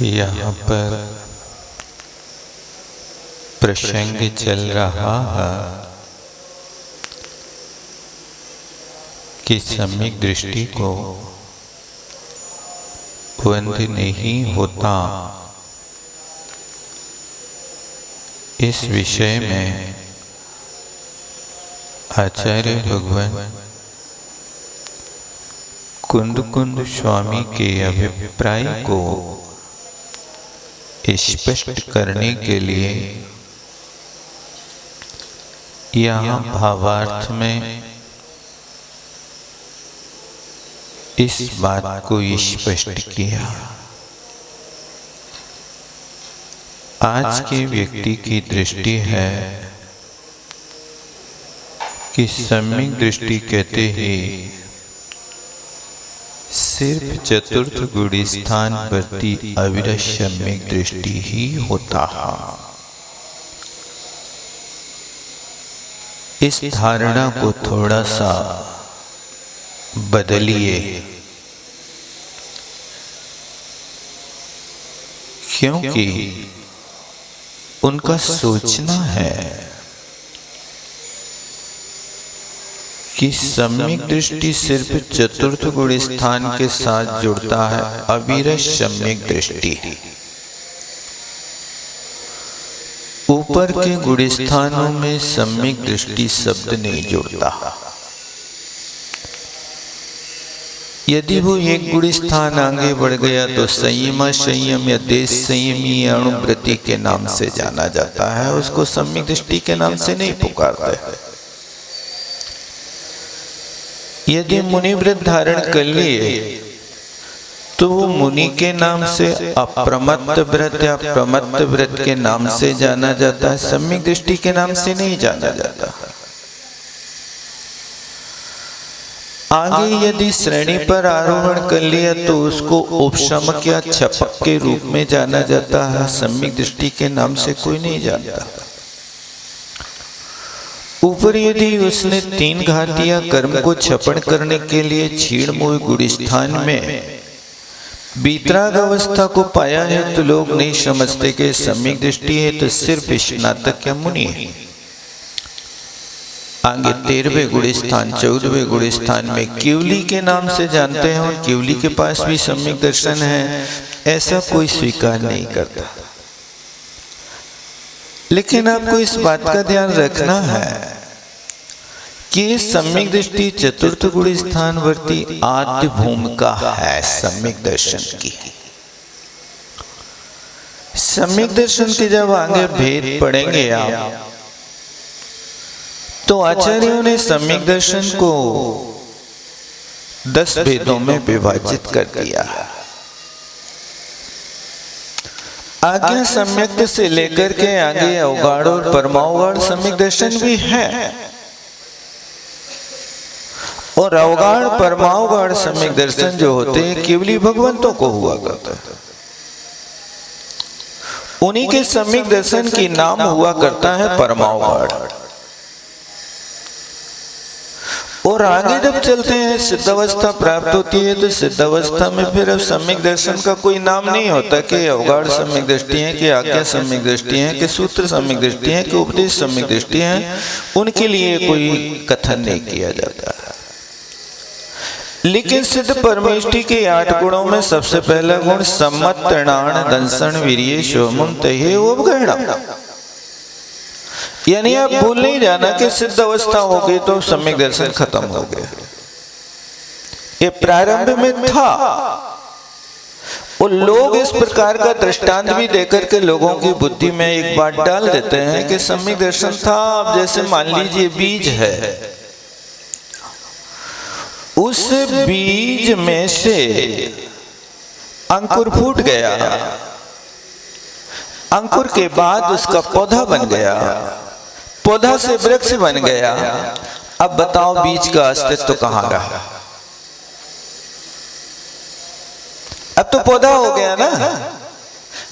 यहाँ पर प्रसंग चल रहा है कि सम्यक दृष्टि को बंध नहीं होता। इस विषय में आचार्य भगवान कुंद स्वामी के अभिप्राय को स्पष्ट करने के लिए यहाँ भावार्थ में इस बात को स्पष्ट किया। आज के व्यक्ति की दृष्टि है कि सम्यक दृष्टि कहते ही सिर्फ चतुर्थ गुण स्थान प्रति अविरत सम्यक दृष्टि ही होता है। इस धारणा को थोड़ा सा बदलिए, क्योंकि उनका सोचना है कि सम्यक दृष्टि सिर्फ चतुर्थ गुण स्थान के साथ जुड़ता है, अविरत सम्यक दृष्टि ऊपर के गुण स्थानों में सम्यक दृष्टि शब्द नहीं जुड़ता। यदि वो एक गुण स्थान आगे बढ़ गया तो संयम या देश संयमी या अणुव्रति के नाम से जाना जाता है, उसको सम्यक दृष्टि के नाम से नहीं पुकारते हैं। यदि मुनि व्रत धारण कर लिए तो वो मुनि के नाम से अप्रमत्त व्रत या प्रमत्त व्रत के नाम से जाना जाता है, सम्यक दृष्टि के नाम से नहीं जाना जाता। आगे यदि श्रेणी पर आरोहण कर लिया तो उसको उपशमक या छपक के रूप में जाना जाता है, सम्यक दृष्टि के नाम से कोई नहीं जानता। ऊपर यदि उसने 3 घातिया कर्म को छपन करने के लिए क्षीण मूल गुण स्थान में बीतराग अवस्था को पाया है तो लोग नहीं समझते कि सम्यक दृष्टि है, तो सिर्फ स्नातक या मुनि है। आगे 13वें गुण स्थान 14वें गुण स्थान में केवली के नाम से जानते हैं और केवली के पास भी सम्यक दर्शन है, ऐसा कोई स्वीकार नहीं करता। लेकिन आपको इस बात का ध्यान रखना है कि सम्यक दृष्टि चतुर्थ गुण स्थान वर्ती आद्य भूमिका है सम्यक दर्शन की। सम्यक दर्शन के जब आगे भेद पढ़ेंगे आप तो आचार्यों ने सम्यक दर्शन को 10 भेदों में विभाजित कर दिया। आज्ञा सम्यक से लेकर के आगे अवगाढ़ और परमावगाढ़ सम्यक दर्शन भी है, और अवगाढ़ परमावगाढ़ सम्यक दर्शन जो होते हैं केवली भगवंतों को हुआ करता है। उन्हीं के सम्यक दर्शन की नाम हुआ करता है परमावगाढ़। और आगे जब चलते हैं सिद्धावस्था प्राप्त होती है तो सिद्धावस्था में फिर अब सम्यक दर्शन का कोई नाम नहीं होता कि अवगाढ़ सम्यक दृष्टि है, कि आज्ञा सम्यक दृष्टि है, कि सूत्र सम्यक दृष्टि है, कि उपदेश सम्यक दृष्टि है। उनके लिए कोई कथन नहीं किया जाता। लेकिन सिद्ध परमेष्टि के 8 गुणों में सबसे पहला गुण सम्मत तृणान दंसन वीर्य शोमुन तहे उपगहणम, यानी आप भूल नहीं जाना कि सिद्ध अवस्था हो गई तो सम्यक दर्शन खत्म हो गया। ये प्रारंभ में था, और लोग इस प्रकार का दृष्टांत भी देकर के लोगों की बुद्धि में एक बात डाल देते हैं कि सम्यक दर्शन था। अब जैसे मान लीजिए बीज है, उस बीज में से अंकुर फूट गया, अंकुर के बाद उसका पौधा बन गया, पौधा से वृक्ष बन गया। अब बताओ बीज का अस्तित्व कहां रहा? अब तो पौधा हो गया ना।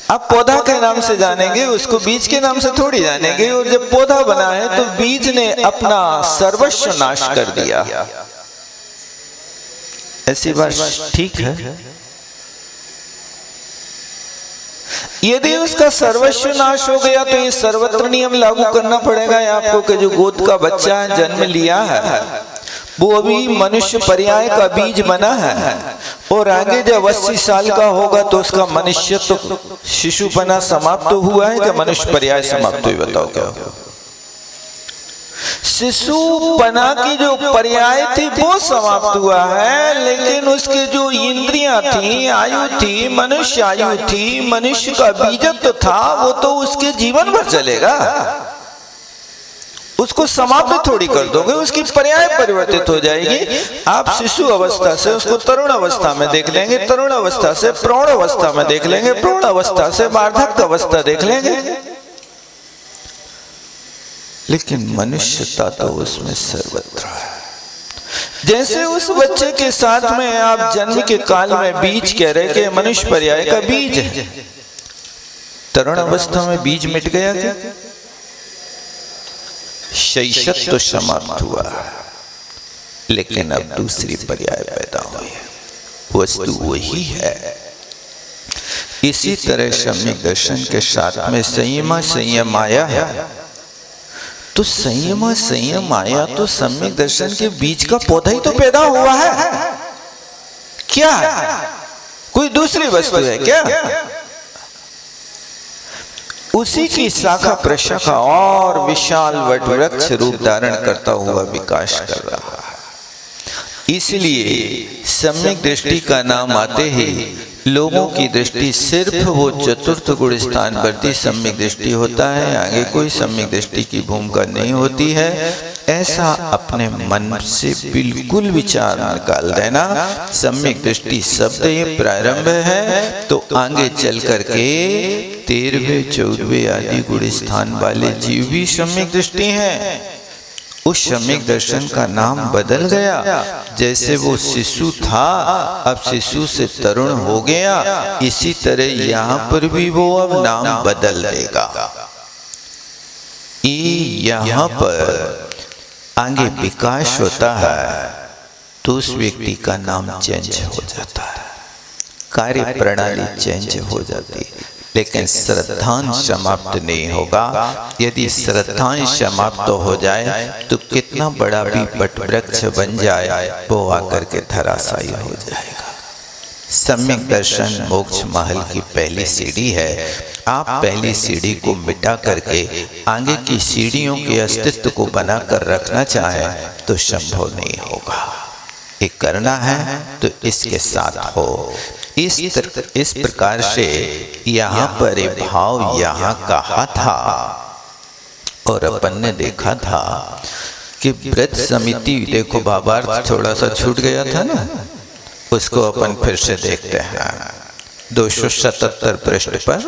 अब पौधा के नाम से जानेंगे, उसको बीज के नाम से थोड़ी जानेंगे। और जब पौधा बना है तो बीज ने अपना सर्वस्व नाश कर दिया। ऐसी बात ठीक है? यदि उसका सर्वस्व नाश हो गया तो ये सर्वत्र नियम लागू करना पड़ेगा आपको कि जो गोद का बच्चा है, जन्म लिया है, वो अभी मनुष्य पर्याय का बीज बना है, और आगे जब 80 साल का होगा तो उसका मनुष्य तो शिशुपना समाप्त तो हुआ है कि मनुष्य पर्याय समाप्त हुई? बताओ क्या होगा? शिशुपना की जो पर्याय थी वो समाप्त हुआ है, लेकिन उसके जो इंद्रियां थी, आयु थी, मनुष्य आयु थी, मनुष्य का बीजत्व था, वो तो उसके जीवन भर चलेगा। उसको समाप्त थोड़ी कर दोगे, उसकी पर्याय परिवर्तित हो जाएगी। आप शिशु अवस्था से उसको तरुण अवस्था में देख लेंगे, तरुण अवस्था से प्रौढ़ अवस्था में देख लेंगे, प्रौढ़ अवस्था से वार्धक्य अवस्था देख लेंगे, लेकिन मनुष्यता तो उसमें सर्वत्र है। जैसे उस बच्चे के साथ में आप जन्म के काल में बीज कह रहे कि मनुष्य पर्याय का बीज है, तरुण अवस्था में बीज मिट गया क्या? शैशव तो समाप्त हुआ, लेकिन अब दूसरी पर्याय पैदा हुई, वस्तु वही है। इसी तरह सम्यक दर्शन के साथ में संयम आया है, तो संयम आया तो सम्यक दर्शन के बीज का पौधा ही तो पैदा हुआ है। क्या है? कोई दूसरी वस्तु है क्या? उसी की शाखा प्रशाखा और विशाल वट वृक्ष रूप धारण करता हुआ विकास कर रहा है। इसलिए सम्यक दृष्टि का नाम आते ही लोगों की दृष्टि सिर्फ वो चतुर्थ गुण स्थान वर्ती सम्यक दृष्टि होता है, आगे कोई सम्यक दृष्टि की भूमिका नहीं होती है। ऐसा अपने मन से बिल्कुल विचार निकाल देना। सम्यक दृष्टि शब्द ये प्रारंभ है, तो आगे चल करके 13वें 14वें आदि गुण स्थान वाले जीव भी सम्यक दृष्टि हैं। उस सम्यक दर्शन का नाम बदल गया। जैसे वो शिशु था, अब शिशु से तरुण हो गया, इसी तरह यहाँ पर भी वो अब नाम बदल देगा। यहाँ पर आगे विकास होता है तो उस व्यक्ति का नाम चेंज हो जाता है, कार्य प्रणाली चेंज हो जाती है, लेकिन श्रद्धांश समाप्त नहीं होगा। यदि श्रद्धांश समाप्त हो जाए तो कितना बड़ा भी वट वृक्ष बन जाए वो आकर के धराशायी हो जाएगा। सम्यक दर्शन मोक्ष महल की पहली सीढ़ी है। आप पहली सीढ़ी को मिटा करके आगे की सीढ़ियों के अस्तित्व को बनाकर रखना चाहें तो संभव नहीं होगा। ये करना है तो इसके साथ हो। इस प्रकार से यहाँ पर भाव यहाँ कहा था, और अपन ने देखा था कि व्रत समिति, देखो भावार्थ थोड़ा सा छूट गया था ना, उसको अपन फिर से देखते हैं। 277 पृष्ठ पर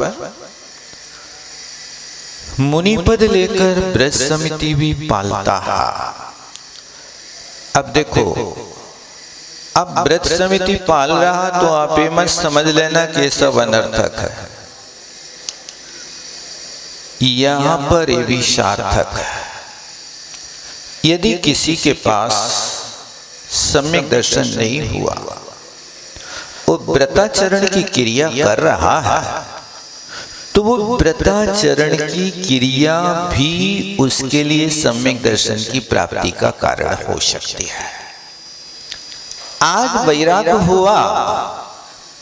मुनिपद लेकर व्रत समिति भी पालता है। अब देखो, अब व्रत समिति पाल रहा तो आप ये मत समझ लेना कि सब अनर्थक है। यहाँ पर ये भी सार्थक है। यदि किसी के पास सम्यक दर्शन नहीं हुआ, वो व्रताचरण की क्रिया कर रहा है, तो वो व्रताचरण की क्रिया भी उसके लिए सम्यक दर्शन की प्राप्ति का कारण हो सकती है। आज वैराग्य हुआ,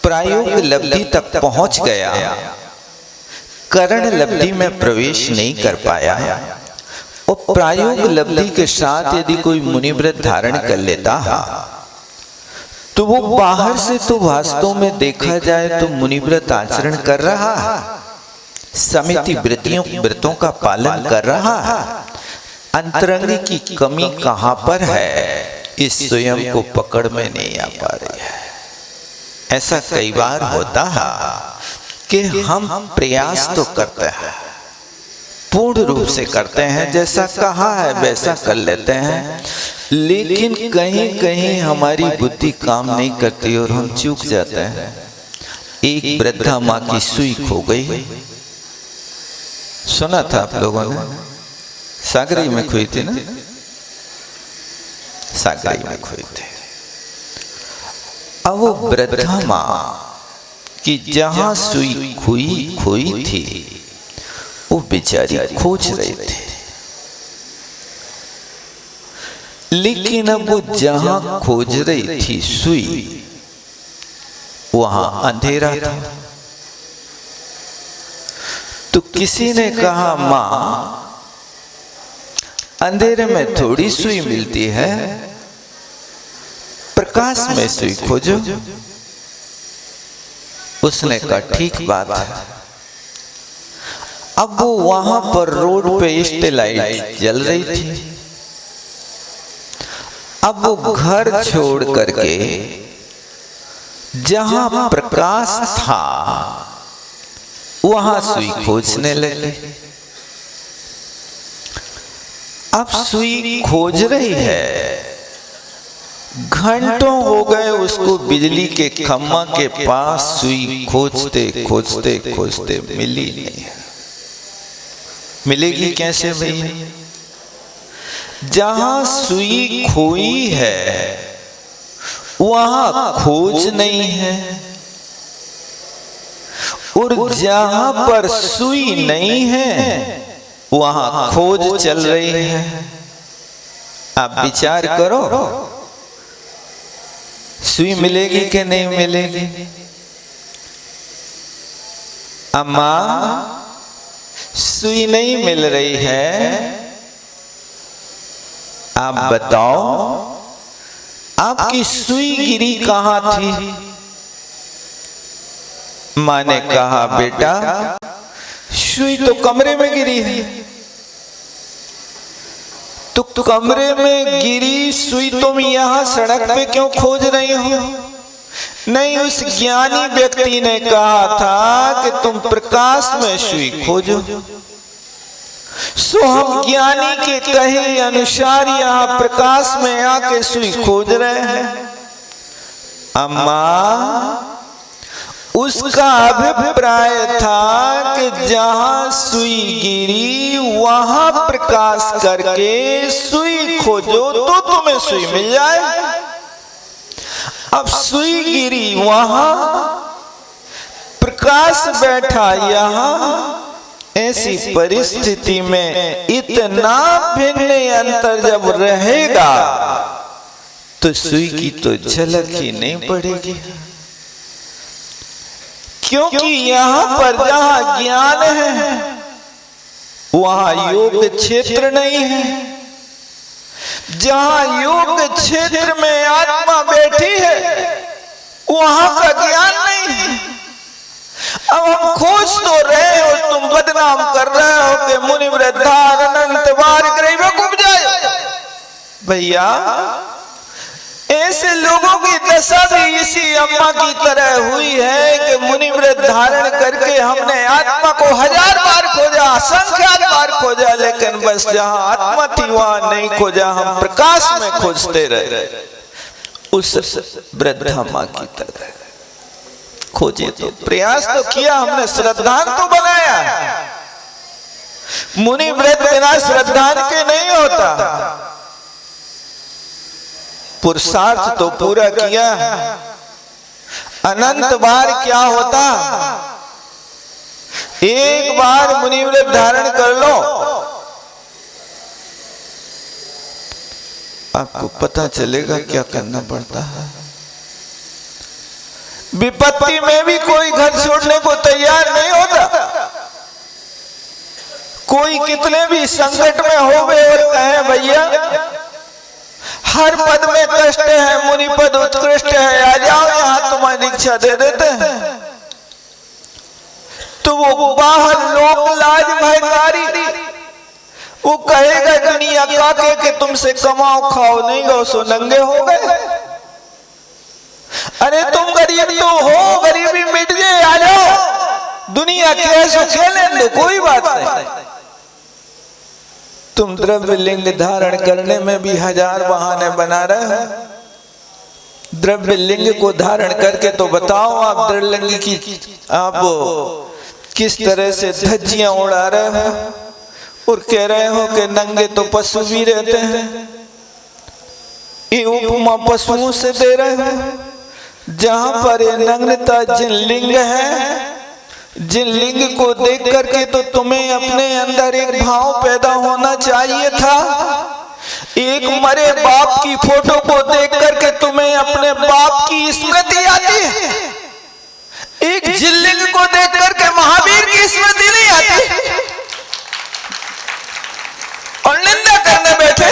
प्रायोगिक लब्धि तक पहुंच गया, करण लब्धि में प्रवेश नहीं कर पाया, और प्रायोगिक लब्धि के साथ यदि कोई मुनिव्रत धारण कर लेता है तो वो बाहर से तो वास्तव में देखा जाए तो मुनिव्रत आचरण कर रहा है, समिति व्रतों का पालन कर रहा है। अंतरंग की कमी कहाँ पर है, इस स्वयं को पकड़ में नहीं आ पा रही है। ऐसा कई बार होता है कि हम प्रयास तो करते हैं, पूर्ण रूप से करते हैं, जैसा कहा है वैसा कर लेते हैं, लेकिन कहीं कहीं हमारी बुद्धि काम नहीं करती और हम चूक जाते हैं। एक वृद्धा माँ की सुई खो गई, सुना था आप लोगों ने, सागरी में खोई थी ना, सागरी में खोई थी। अब वो वृद्धा माँ कि जहां सुई खोई थी वो बेचारी खोज रहे थे, लेकिन अब वो जहां खोज रही थी सुई, वहां अंधेरा था। तो किसी ने कहा, मां अंधेरे में थोड़ी सुई मिलती है, प्रकाश में सुई खोजो। उसने कहा ठीक बात है। अब वो वहां पर रोड पे स्ट्रीट लाइट जल रही थी। अब वो घर छोड़ करके जहां प्रकाश था वहां सुई खोजने लगे। अब सुई खोज रही है, घंटों हो गए उसको बिजली के खम्मा के पास सुई खोजते खोजते खोजते मिली नहीं। मिलेगी कैसे भैया? जहां सुई खोई है वहां खोज नहीं है, और जहां पर सुई नहीं है वहां खोज चल रही है। आप विचार करो, सुई मिलेगी कि नहीं मिलेगी? अम्मा सुई नहीं मिल रही है, आप बताओ आपकी सुई गिरी कहां थी? मां ने कहा, बेटा सुई तो कमरे में गिरी है। तो कमरे में गिरी सुई तुम यहां सड़क पे क्यों खोज रही हो? नहीं, उस ज्ञानी व्यक्ति ने कहा था कि तुम प्रकाश में सुई खोजो। सो हम ज्ञानी के कहे अनुसार यहां प्रकाश में आके सुई खोज रहे हैं। अम्मा उसका अभिप्राय था कि जहां सुई गिरी वहां प्रकाश करके सुई खोजो तो तुम्हें सुई मिल जाए। अब सुई गिरी वहां, प्रकाश बैठा यहां। ऐसी परिस्थिति में इतना भिन्न अंतर जब रहेगा तो सुई की तो झलक ही नहीं पड़ेगी, क्योंकि यहां पर जहां ज्ञान है वहां योग क्षेत्र नहीं है। जहां योग क्षेत्र में आत्मा बैठी है वहां का ज्ञान नहीं है। अब हम खोज तो रहे हो, तुम बदनाम कर रहे हो कि मुनि वृद्धा अनंत बार गरीब कुब जाए। भैया ऐसे लोगों की दशा भी इसी अम्मा की तरह हुई है कि मुनि व्रत धारण करके हमने आत्मा को 1000 बार खोजा, असंख्यात बार खोजा, लेकिन बस जहां आत्मा थी वहां नहीं खोजा, हम प्रकाश में खोजते रहे। उस वृद्धा मां की तरह खोजे तो प्रयास तो किया हमने, श्रद्धान तो बनाया। मुनि व्रत बिना श्रद्धान के नहीं होता। पुरुषार्थ तो पूरा किया, अनंत बार क्या होता? एक बार मुनि व्रत धारण कर लो, आपको पता चलेगा क्या करना पड़ता है। विपत्ति में भी कोई घर छोड़ने को तैयार नहीं होता। कोई कितने भी संकट में हो गए और कहे भैया हर पद में कष्ट है, मुनि पद उत्कृष्ट है, आ जाओ यहां तुम्हारी दीक्षा दे देते हैं, तो वो बाहर लोक लाज भयकारी वो कहेगा दुनिया काके कि तुमसे कमाओ खाओ नहीं गो सो नंगे हो गए। अरे तुम गरीब तो हो, गरीबी मिट जाए, आ जाओ दुनिया कैसे खेले दो, कोई बात नहीं। तुम द्रव्य लिंग धारण करने में भी 1000 बहाने बना रहे हो। द्रव्य लिंग को धारण करके तो बताओ आप द्रव्य लिंग की आप किस तरह से धज्जियां उड़ा रहे हो और कह रहे हो कि नंगे तो पशु भी रहते हैं। ये उपमा पशुओं से दे रहे हो। जहां पर ये नग्नता जिन लिंग है, जिन लिंग को देख करके तो तुम्हें अपने अंदर एक भाव पैदा होना चाहिए था। एक मरे बाप की फोटो को देख करके तुम्हें अपने बाप की स्मृति आती है, एक जिन लिंग को देख करके महावीर की स्मृति नहीं आती। और निंदा करने बैठे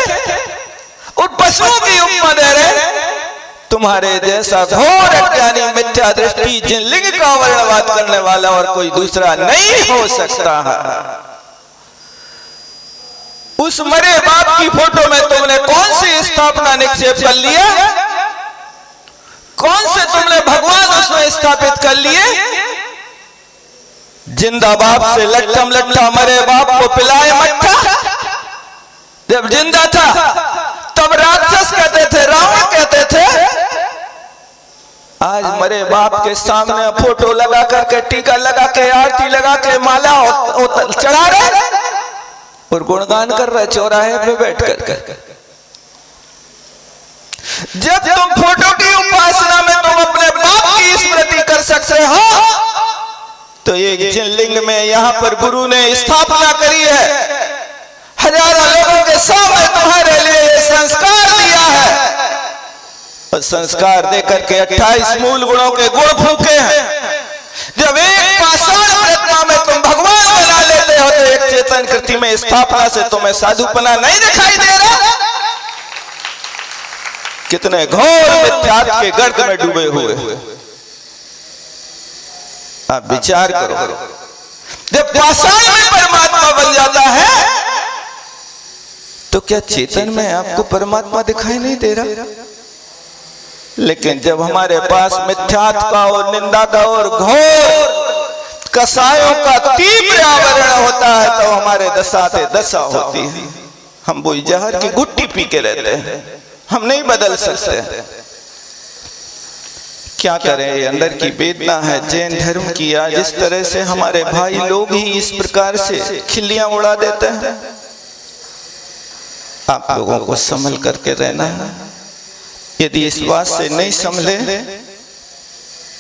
उन पशुओं की उपमा दे रहे। तुम्हारे जैसा घोर अज्ञानी मिथ्या दृष्टि जिन लिंग का वर्णवाद करने वाला और कोई दूसरा नहीं हो सकता है। उस मरे बाप की फोटो में तुमने कौन सी स्थापना निक्षेप कर लिया? कौन से तुमने भगवान उसमें स्थापित कर लिए? जिंदा बाप से लट्ठम लट्ठा मरे बाप को पिलाए मट्ठा। जब जिंदा था तब राक्षस कहते थे, रावण कहते थे। आज मरे बाप के सामने फोटो लगा करके, टीका लगा के, आरती लगा के, माला चढ़ा रहे और गुणगान कर रहे चौराहे पे बैठ कर। जब तुम फोटो की उपासना में तुम अपने बाप की स्मृति कर सकते हो, तो एक जिन लिंग में यहां पर गुरु ने स्थापना करी है, हजारों लोगों के सामने तुम्हारे लिए ये संस्कार दिया है। और संस्कार देकर के 28 मूल गुणों के गुण फूके हैं। जब एक पाषाण प्रतिमा में तुम भगवान बना लेते हो, तो एक चेतन कृति में स्थापना से तुम्हें साधुपना नहीं दिखाई दे रहा? कितने घोर मिथ्यात्व के गर्त में डूबे हुए। आप विचार करो, जब पाषाण में परमात्मा बन जाता है, तो क्या चेतन में आपको परमात्मा दिखाई नहीं दे रहा? लेकिन जब हमारे पास मिथ्यात्व का और निंदा का और घोर कसायों का तीव्र आवरण होता है, तो हमारे दशा से दशा होती है। हम वो जहर की गुट्टी पी के रहते हैं, हम नहीं बदल सकते। क्या करें, ये अंदर की वेदना है जैन धर्म की। आज इस तरह से हमारे भाई लोग ही इस प्रकार से खिल्लियां उड़ा देते हैं। आप लोगों को संभल करके रहना है। यदि इस बात से नहीं संभले,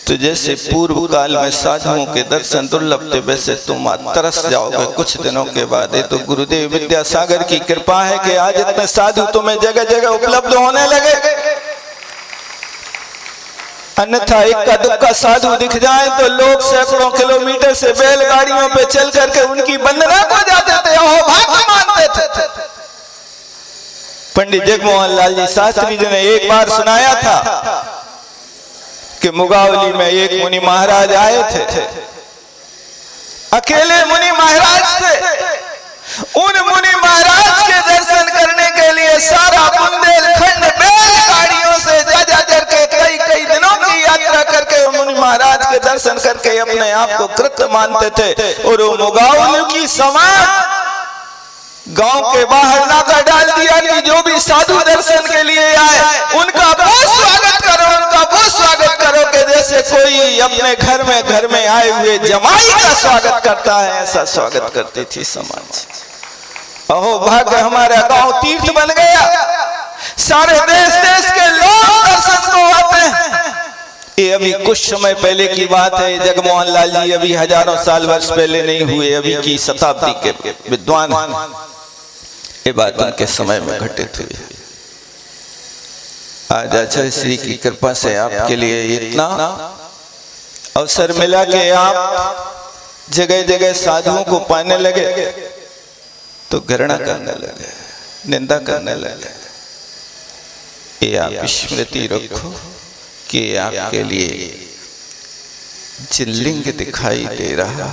तो जैसे पूर्व काल में साधुओं के दर्शन दुर्लभ थे, वैसे तुम तरस जाओगे कुछ दिनों के बाद। ये तो गुरुदेव विद्यासागर की कृपा है कि आज इतने साधु तुम्हें जगह जगह उपलब्ध होने लगे। अन्यथा इक्का दुक्का साधु दिख जाए तो लोग सैकड़ों किलोमीटर से बैलगाड़ियों पे चल करके उनकी वंदना को जाते थे, भाग्य मानते थे। पंडित जगमोहन लाल जी शास्त्री जी ने एक बार सुनाया था कि मुगावली में एक मुनि महाराज आए थे। अकेले मुनि महाराज थे। उन मुनि महाराज के दर्शन करने के लिए सारा बुंदेलखंड बैलगाड़ियों से जा करके कई दिनों की यात्रा करके मुनि महाराज के दर्शन करके अपने आप को कृत मानते थे। और वो मुगावली की समाज गांव के बाहर नाका डाल दिया कि जो भी साधु दर्शन के लिए आए उनका वो स्वागत करो, उनका वो स्वागत करो कि जैसे कोई अपने घर में आए हुए जमाई का स्वागत करता है, ऐसा स्वागत करती थी समाज। अहो भाग्य, हमारा गांव तीर्थ बन गया। सारे देश के लोग दर्शन को आते हैं। ये अभी कुछ समय पहले की बात है। जगमोहन लाल जी अभी हजारों साल वर्ष पहले नहीं हुए, अभी की शताब्दी के विद्वान। ये बात उनके समय में घटित हुई। आज आचार्य श्री की कृपा से आपके लिए इतना अवसर मिला कि आप जगह जगह साधुओं को पाने लगे, तो घृणा करने लगे, निंदा करने लगे। ये आप स्मृति रखो कि आपके लिए जिन लिंग दिखाई दे रहा,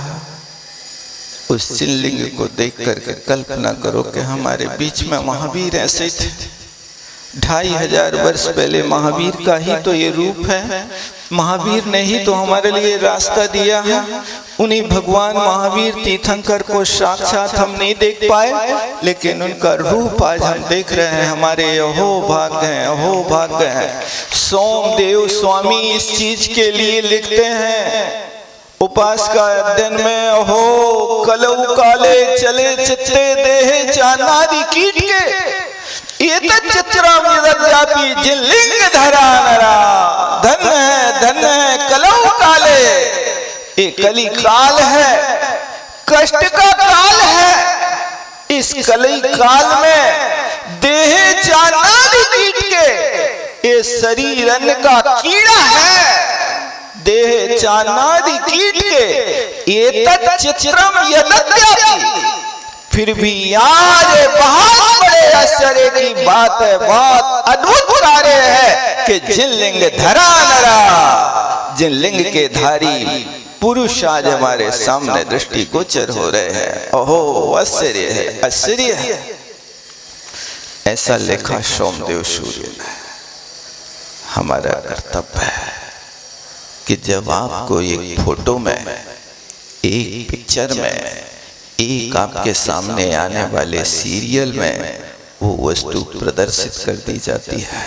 उस जिन लिंग को देख करके कल्पना करो कि हमारे बीच में महावीर ऐसे थे। 2500 वर्ष पहले महावीर का ही तो ये रूप है। महावीर ने ही तो हमारे लिए रास्ता दिया है। उन्हीं भगवान महावीर तीर्थंकर को साक्षात हम नहीं देख पाए, लेकिन उनका रूप आज हम देख रहे हैं। हमारे अहो भाग्य हैं, अहो भाग्य हैं। सोमदेव स्वामी इस चीज के लिए लिखते हैं उपासका अध्ययन में, अहो कलऊ काले चले चित्ते देहे चानादि कीट के। चित्रम यदद्यापि जिन लिंग धरा नरा। धन है कलौ काले, ये कली काल है, कष्ट का काल है। इस कली काल में देह जानादि कीट के, ये शरीर अन्न का कीड़ा है। देह चानादि कीट के ये चित्रम यदद्यापि, फिर भी आज बहुत बड़े आश्चर्य की बात है, बहुत अद्भुत कार्य है कि जिन लिंग धरा नरा, जिन लिंग के धारी पुरुष आज हमारे सामने दृष्टि गोचर हो रहे हैं। ओहो आश्चर्य है, आश्चर्य है। ऐसा लिखा सोमदेव सूर्य ने। हमारा कर्तव्य है कि जब आपको एक फोटो में, एक पिक्चर में, एक आपके सामने आने वाले सीरियल में वो वस्तु प्रदर्शित कर दी जाती है,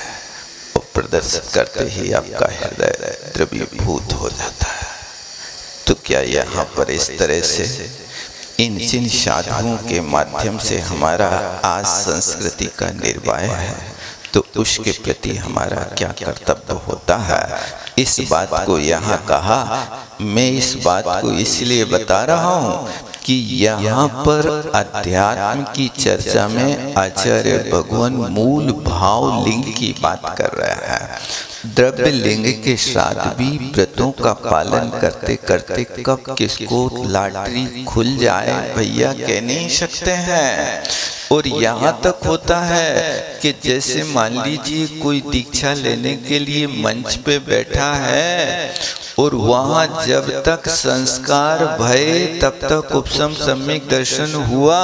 और प्रदर्शित करते ही आपका हृदय द्रवीभूत हो जाता है। तो क्या यहाँ पर इस तरह से इन जिन साधुओं के माध्यम से हमारा आज संस्कृति का निर्वाह है, तो उसके प्रति हमारा क्या कर्तव्य होता है, इस बात को यहाँ कहा। मैं इस बात को इसलिए बता रहा हूँ कि यहाँ पर अध्यात्म की चर्चा में आचार्य भगवान मूल भाव लिंग की बात कर रहा है। द्रव्य लिंग के साथ भी व्रतों का पालन करते करते कब किसको लॉटरी खुल जाए भैया कह नहीं सकते हैं। और यहाँ तक होता है कि जैसे मान लीजिए कोई दीक्षा लेने के लिए मंच पे बैठा है, और वहाँ जब तक संस्कार भये तब तक उपसम सम्यक दर्शन हुआ,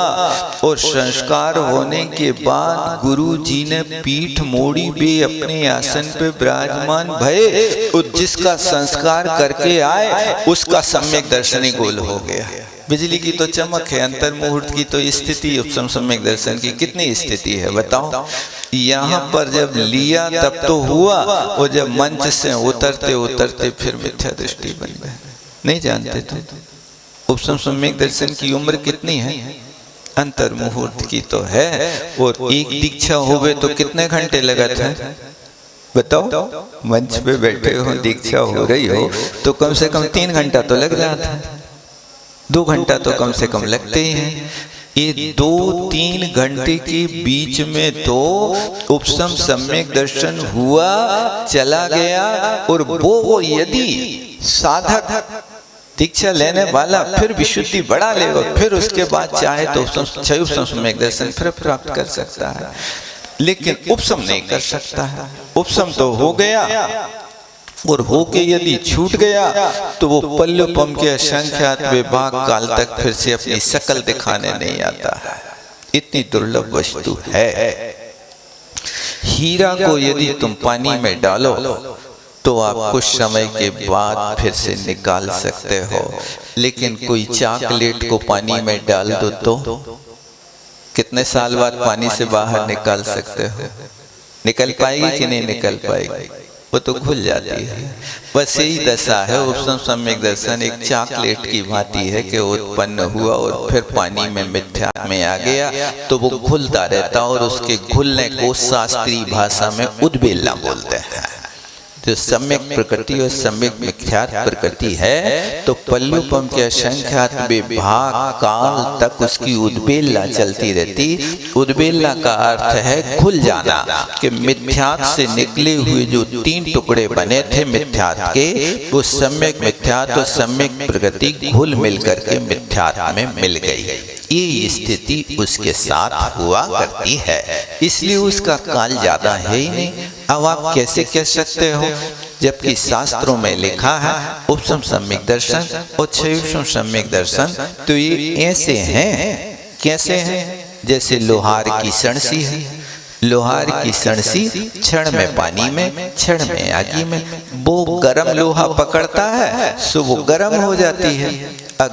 और संस्कार होने के बाद गुरु जी ने पीठ मोड़ी भी अपने आसन पे विराजमान भये, और जिसका संस्कार करके आए उसका सम्यक दर्शन ही गोल हो गया। बिजली की तो चमक है, अंतर मुहूर्त की तो स्थिति, उपसम सम्यक दर्शन की कितनी स्थिति है बताओ। यहाँ पर जब लिया तब तो हुआ, और जब मंच से उतरते उतरते फिर मिथ्या दृष्टि बन गए। नहीं जानते तो उपसम सम्यक दर्शन की उम्र कितनी है? अंतर मुहूर्त की तो है। और एक दीक्षा हो गए तो कितने घंटे लगा था बताओ? मंच पे बैठे हो, दीक्षा हो रही हो तो कम से कम 3 घंटा तो लग जाता है, 2 घंटा तो कम से कम लगते ही हैं। ये 2-3 घंटे के बीच में तो उपसम सम्यक दर्शन हुआ, चला गया। और वो यदि साधक दीक्षा लेने वाला फिर विशुद्धि बढ़ा लेगा, फिर उसके बाद चाहे तो उपसम सम्यक दर्शन फिर प्राप्त कर सकता है, लेकिन उपसम नहीं कर सकता है। उपसम तो हो गया, और होके यदि छूट गया तो वो पल्लवपम के असंख्यात विभाग काल तक फिर से अपनी शकल दिखाने नहीं आता है। इतनी दुर्लभ वस्तु है। हीरा को यदि तुम पानी में डालो तो आप कुछ समय के बाद फिर से निकाल सकते हो, लेकिन कोई चॉकलेट को पानी में डाल दो तो कितने साल बाद पानी से बाहर निकाल सकते हो? निकल पाएगी कि नहीं निकल पाएगी? वो तो घुल जाती है। बस यही दशा है उपसम सम्यक दर्शन एक चॉकलेट की भांति है कि उत्पन्न हुआ और फिर पानी में मिथ्या में आ गया तो वो घुलता रहता, और उसके घुलने को शास्त्रीय भाषा में उद्बेलना बोलते हैं। जो सम्यक प्रकृति और सम्यक मिथ्यात प्रकृति है तो पल्लवपम के असंख्यात विभाग काल तक उसकी उद्बेलना चलती रहती। उद्बेलना का अर्थ है खुल जाना, कि मिथ्यात से निकले हुए जो 3 टुकड़े बने थे मिथ्यात के, वो सम्यक मिथ्यात और सम्यक प्रकृति घुल मिल करके मिथ्यात में मिल गई। ये स्थिति उसके साथ हुआ करती है, इसलिए उसका काल ज्यादा है ही नहीं। अब आप कैसे कह सकते हो, जबकि शास्त्रों में लिखा है उपसम सम्यक दर्शन और क्षयोपसम सम्यक दर्शन, तो ये ऐसे हैं, कैसे हैं? जैसे लोहार की सणसी है। लोहार की सणसी क्षण में पानी में, क्षण में आगी में, वो गरम लोहा पकड़ता है सो वो गरम हो जाती है।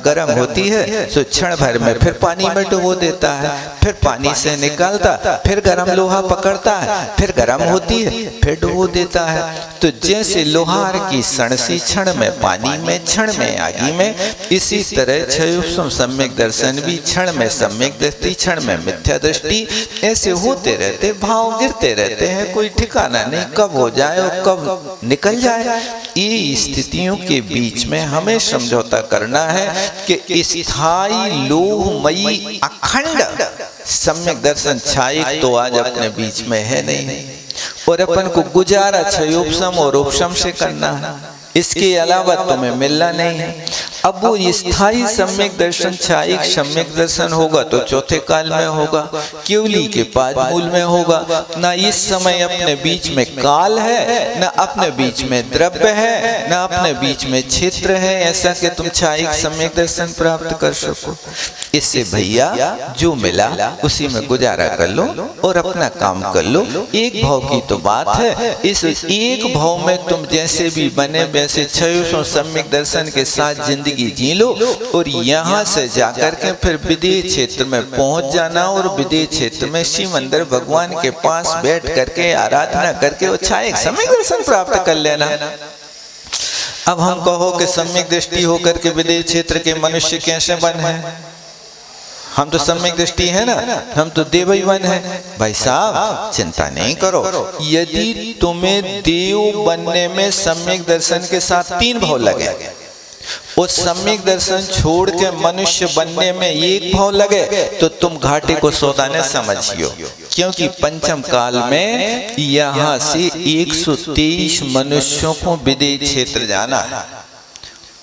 गर्म होती है तो क्षण भर में फिर पानी में डुबो देता है, फिर पानी से निकालता, फिर गर्म लोहा पकड़ता है, फिर गर्म होती है, फिर डुबो देता है। तो जैसे लोहार की सणसी क्षण में पानी में, क्षण में आगी में, इसी तरह क्षयोपम सम्यक दर्शन भी क्षण में सम्यक दृष्टि, क्षण में मिथ्या दृष्टि, ऐसे होते रहते, भाव गिरते रहते हैं, कोई ठिकाना नहीं कब हो जाए और कब निकल जाए। ये स्थितियों के बीच में हमें समझौता करना है कि स्थायी लोहमयी अखंड सम्यक दर्शन छायक तो आज अपने बीच में है नहीं, और अपन को गुजारा क्षयोपम और उपशम से करना है, इसके अलावा तुम्हें मिलना नहीं है। अब वो स्थायी सम्यक दर्शन छायक सम्यक दर्शन होगा तो चौथे काल में होगा, केवली के पाद मूल में होगा। ना इस समय अपने बीच में काल है, ना अपने बीच में द्रव्य है, ना अपने बीच में क्षेत्र है, ऐसा कि तुम छायक सम्यक दर्शन प्राप्त कर सको। इससे भैया जो मिला उसी में गुजारा कर लो और अपना काम कर लो। एक भाव की तो बात है, इस एक भाव में तुम जैसे भी बने वैसे क्षयोपम सम्यक दर्शन के साथ जिंदगी जी लो, और यहाँ से जाकर के फिर विदेह क्षेत्र में पहुंच जाना, और विदेह क्षेत्र में शिव मंदिर भगवान के पास बैठ करके आराधना करके वो छायक सम्यक दर्शन प्राप्त कर लेना। अब हम कहो कि सम्यक दृष्टि होकर के विदेह क्षेत्र के मनुष्य कैसे बने? हम तो सम्यक दृष्टि है ना, हम तो देव ही बन है। भाई साहब चिंता नहीं करो, यदि तुम्हें देव बनने में सम्यक दर्शन के साथ 3 भाव लगे, उस सम्यक दर्शन छोड़ के मनुष्य बनने में 1 भाव लगे, तो तुम घाटे को सौदाने समझियो। क्योंकि पंचम काल में यहाँ से 123 मनुष्यों को विदेह क्षेत्र जाना है,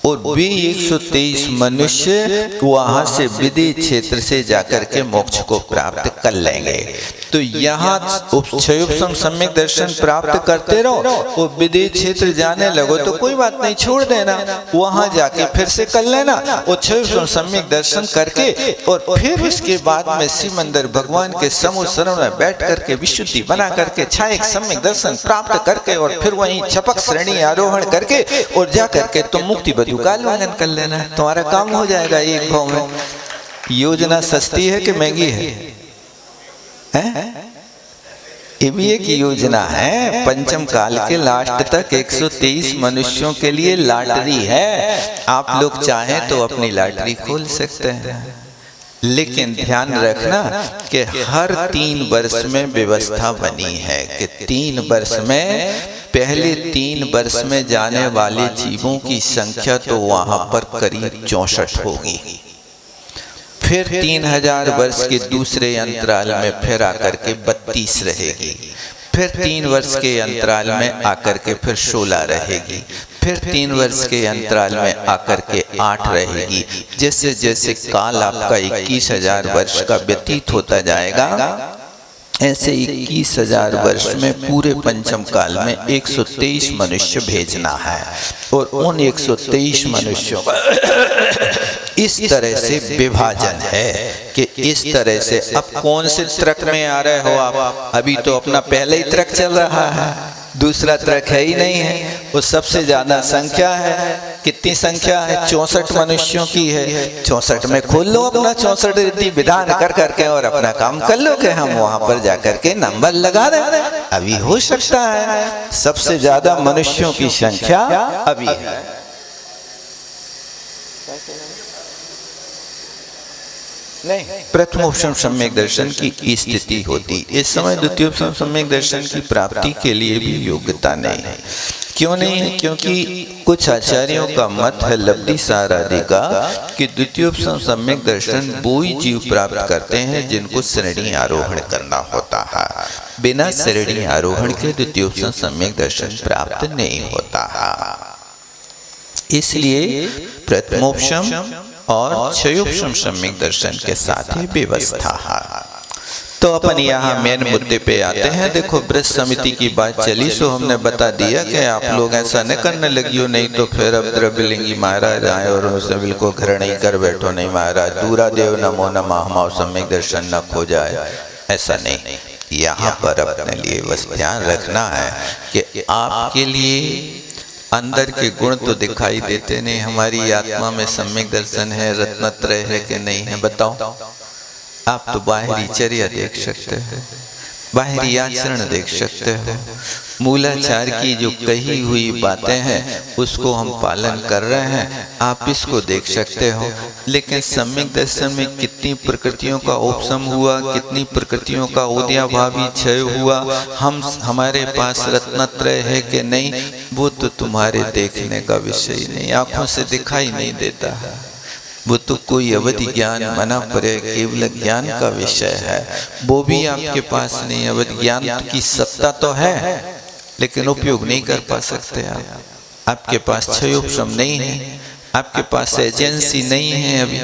और वे 123 मनुष्य वहां से विदेह क्षेत्र से जाकर के मोक्ष को प्राप्त कर लेंगे। तो यहाँ क्षयोपम सम्यक दर्शन प्राप्त करते रहो और विदेह क्षेत्र जाने लगो तो कोई बात नहीं, छोड़ देना, वहां जाके फिर से कर लेना। और क्षयोपम सम्यक दर्शन करके और फिर इसके बाद में शिव मंदिर भगवान के समूह शरण में बैठ करके विशुद्धि बना करके छायक सम्यक दर्शन प्राप्त करके और फिर वहीं छपक श्रेणी आरोहण करके और जा करके तुम मुक्ति काल वागन कर लेना, तुम्हारा काम हो जाएगा एक भाव में। योजना सस्ती है कि महंगी है? ये भी एक योजना है। पंचम काल के लास्ट तक 123 मनुष्यों के लिए लॉटरी है। आप लोग चाहें तो अपनी लॉटरी खोल सकते हैं, लेकिन ध्यान रखना कि हर 3 वर्ष में व्यवस्था बनी है कि 3 वर्ष में पहले 3 वर्ष में जाने वाले जीवों की संख्या तो वहां पर करीब 64 होगी। फिर 3000 वर्ष के दूसरे अंतराल में फिर आकर के 32 रहेगी। फिर 3 वर्ष के अंतराल में आकर के फिर 16 रहेगी। फिर 3 वर्ष के अंतराल में आकर के 8 रहेगी। जैसे जैसे काल आपका 21,000 वर्ष का व्यतीत होता जाएगा, ऐसे 21,000 वर्ष में पूरे पंचम काल में 123 मनुष्य भेजना है, और उन 123 मनुष्यों का इस तरह से विभाजन है कि इस तरह से। अब कौन से ट्रक में आ रहे हो आप? अभी तो अपना पहले ही ट्रक चल रहा है, दूसरा ट्रक है ही नहीं है। वो सबसे ज्यादा संख्या है, कितनी संख्या है? 64 मनुष्यों की है। 64 में खोल लो अपना 64 रीति विधान कर करके और अपना काम कर लो कि हम वहां पर जाकर के नंबर लगा दें। अभी हो सकता है सबसे ज्यादा मनुष्यों की संख्या अभी है। नहीं, प्रथमोपम सम्यक दर्शन की स्थिति होती, इस समय द्वितीयोपम सम्यक दर्शन की प्राप्ति के लिए भी योग्यता नहीं है। क्यों नहीं है? क्योंकि कुछ आचार्यों का मत है, लब्धि सार आदि का, कि द्वितीयोपम सम्यक दर्शन वो ही जीव प्राप्त करते हैं जिनको श्रेणी आरोहण करना होता है। बिना श्रेणी आरोहण के द्वितीयोपम सम्यक दर्शन प्राप्त नहीं होता है। इसलिए प्रथमोपम और क्षयोपम सम्यक दर्शन के साथ ही व्यवस्था है। तो अपन यहाँ मेन मुद्दे पे आते हैं। देखो, ब्रज समिति की बात चली सो हमने बता दिया कि आप लोग ऐसा न करने लगियो, नहीं तो फिर अब द्रव्यलिंगी महाराज आए और उनसे बिल्कुल घर नहीं कर बैठो, नहीं महाराज दूरा देव नमो नमः हमारा सम्यक दर्शन न खो जाए। ऐसा नहीं, यहाँ पर अपने लिए बस ध्यान रखना है कि आपके लिए अंदर के गुण तो दिखाई देते नहीं। हमारी आत्मा में सम्यक दर्शन है, रत्नत्रय है कि नहीं है बताओ? आप तो बाहरी चर्या देख सकते हो, बाहरी आचरण देख सकते हो, मूलाचार की जो कही हुई बातें हैं उसको हम पालन कर रहे हैं, आप इसको देख सकते हो। लेकिन सम्यक दर्शन में कितनी प्रकृतियों का उपशम हुआ, कितनी प्रकृतियों का उदयाभावी क्षय हुआ, हमारे पास रत्नत्रय है कि नहीं, वो तो तुम्हारे देखने का विषय ही नहीं, आंखों से दिखाई नहीं देता है। वो तो कोई अवधि ज्ञान मना पड़े केवल ज्ञान का विषय है, वो भी आपके पास नहीं। अवधि ज्ञान की सत्ता तो है लेकिन उपयोग नहीं कर पा सकते आप। आपके पास क्षयोपशम नहीं है, आपके पास एजेंसी नहीं है अभी,